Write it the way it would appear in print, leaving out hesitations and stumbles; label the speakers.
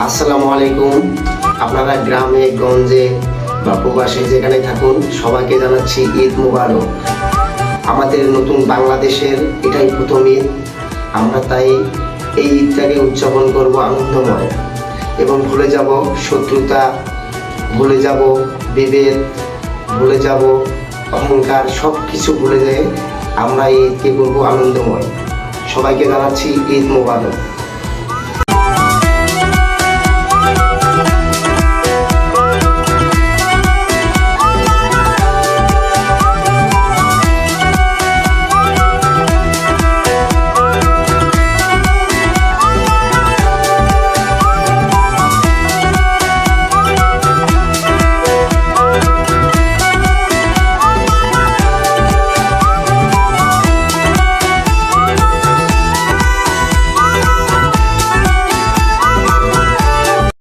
Speaker 1: আসসালামু আলাইকুম। আপনারা গ্রামে গঞ্জে বা প্রবাসে যেখানে থাকুন সবাইকে জানাচ্ছি ঈদ মুবারক। আমাদের নতুন বাংলাদেশের এটাই প্রথম ঈদ। আমরা তাই এই ঈদটাকে উদযাপন করব আনন্দময় এবং ভুলে যাব শত্রুতা, ভুলে যাব বিভেদ, ভুলে যাব অহংকার, সব কিছু ভুলে যেয়ে আমরা এই ঈদকে করবো আনন্দময়। সবাইকে জানাচ্ছি ঈদ মুবারক।